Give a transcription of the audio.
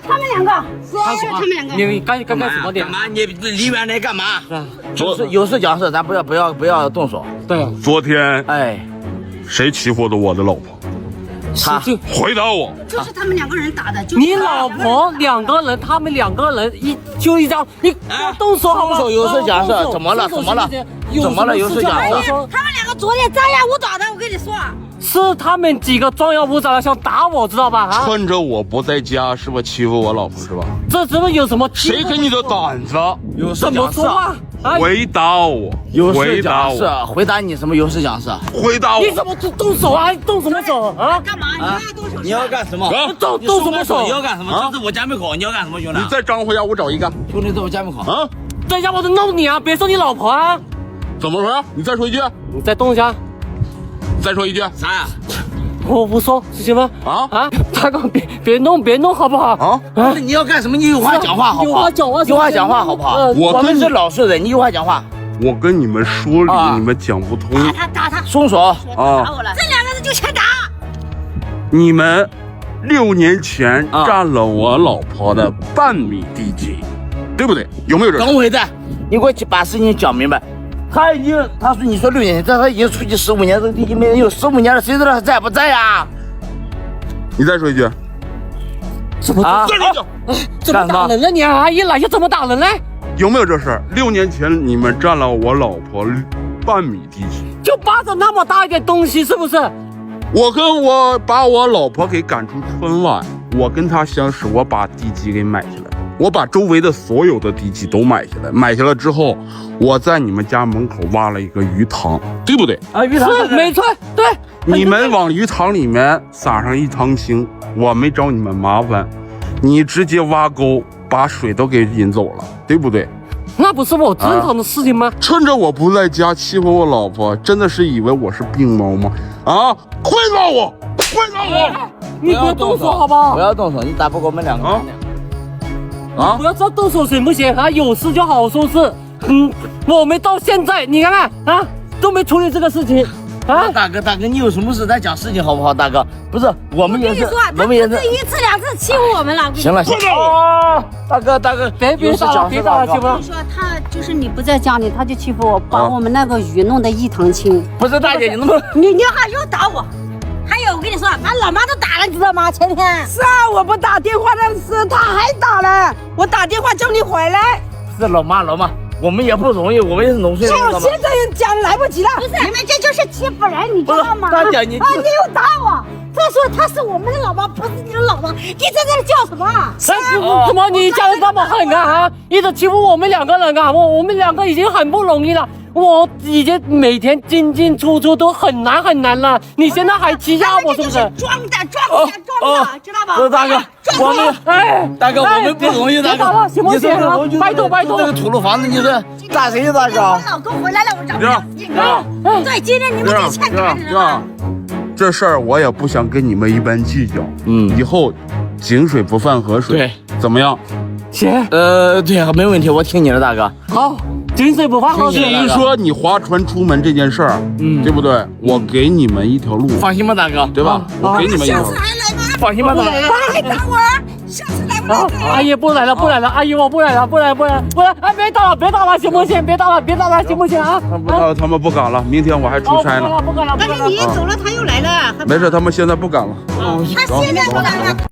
他们两个，是他们两个。你干什么的？干嘛？你离远点干嘛？有事讲事，咱不要动手。对，昨天哎，谁欺负的我的老婆？他回答我。就是他们两个人打的。你老婆2个人，他们2个人一张，你动手好不好？动手有事讲事，怎么了？怎么了？怎么了？有事讲事。他们两个昨天张牙舞爪的，我跟你说。是他们几个张牙舞爪的想打我，知道吧？啊！趁着我不在家，是不是欺负我老婆是吧？这怎么有什么？谁给你的胆子？有事怎么讲事说。话？啊！回答我！有事回答讲事，我！回答你什么？有事讲事。回答我！你怎么动手啊？动什么手啊？干嘛？你要动手？你要干什么？动什么手？你要干什么？这是我家门口，你要干什么，兄弟？你再张回家，我找一个。兄弟，在我家门口啊！等一下我就弄你啊！别说你老婆啊！怎么回事？你再说一句。你再动一下。再说一句。啥呀？我不说，行不行？啊！大哥，别弄好不好？啊！那你要干什么？你有话讲话好不好？有话讲话好不好？我们是老实人，你有话讲话。我跟你们说理，你们讲不通。打他！松手啊！打我了！这2个人就欠打。你们6年前占了我老婆的半米地基，对不对？有没有这？等会子，你给我把事情讲明白。他说你说6年前，他已经出去15年，这个地基没人有15年了，谁知道他在不在呀？你再说一句。怎么啊？怎么打人了你啊？一来就怎么打人呢？有没有这事？6年前你们占了我老婆半米地基，就巴掌那么大一点东西，是不是？我把我老婆给赶出村外，我跟她相识，我把地基给买下来，我把周围的所有的地基都买下来，买下来之后，我在你们家门口挖了一个鱼塘，对不对？啊，鱼塘是没错，对。你们往鱼塘里面撒上一汤清，我没找你们麻烦，你直接挖沟把水都给引走了，对不对？那不是我正常的事情吗？趁着我不在家欺负我老婆，真的是以为我是病猫吗？啊！快抓我！快抓我！你不要动手好不好？不要动手，你打不过我们2个。啊！不要这样动手行不行啊？有事就好好说事。我们到现在你看看啊，都没处理这个事情。啊，大哥，你有什么事咱讲事情好不好？大哥，不是我们也是，我们也是1次2次欺负我们了。行了，大哥，别打了，别打了，行吗？你说他就是你不在家里，他就欺负我，把我们那个鱼弄得一塘清。不是大姐，你能不能？你还又打我？还有我跟你说，把老妈都打了，你知道吗？前天。是啊，我不打电话的事，他还打了。我打电话叫你回来。是老妈，我们也不容易，我们也是农村人。像现在讲来不及了。不是，你们这就是欺负人，你知道吗？大姐，你又打我！再说她是我们的老婆，不是你的老婆，你在这里叫什么？怎么你讲的这么狠啊？一直欺负我们2个人啊！我们2个已经很不容易了，我已经每天进出都很难了，你现在还欺压我是不是？装的，知道吧？不是大哥，我们大哥我们不容易，大哥，行不行啊？拜托，这个土路房子你是打谁呀，大哥？我老公回来了，我找你。对，今天你们就欠打人了。这事儿我也不想跟你们一般计较，以后井水不犯河水，对，怎么样？行，对，没问题，我听你的，大哥。好，井水不犯河水。至于说你划船出门这件事儿，对不对？我给你们一条路，放心吧，大哥，对吧？我给你们一条路。下次还来吗？放心吧，大哥。还打我？下次来不来？阿姨不来了，阿姨我不来了，哎，别打了，行不行？别打了，行不行啊？他们不敢了，明天我还出差呢。不敢了。但是你一走了，他又来了。没事，他们现在不敢了。他现在不敢了。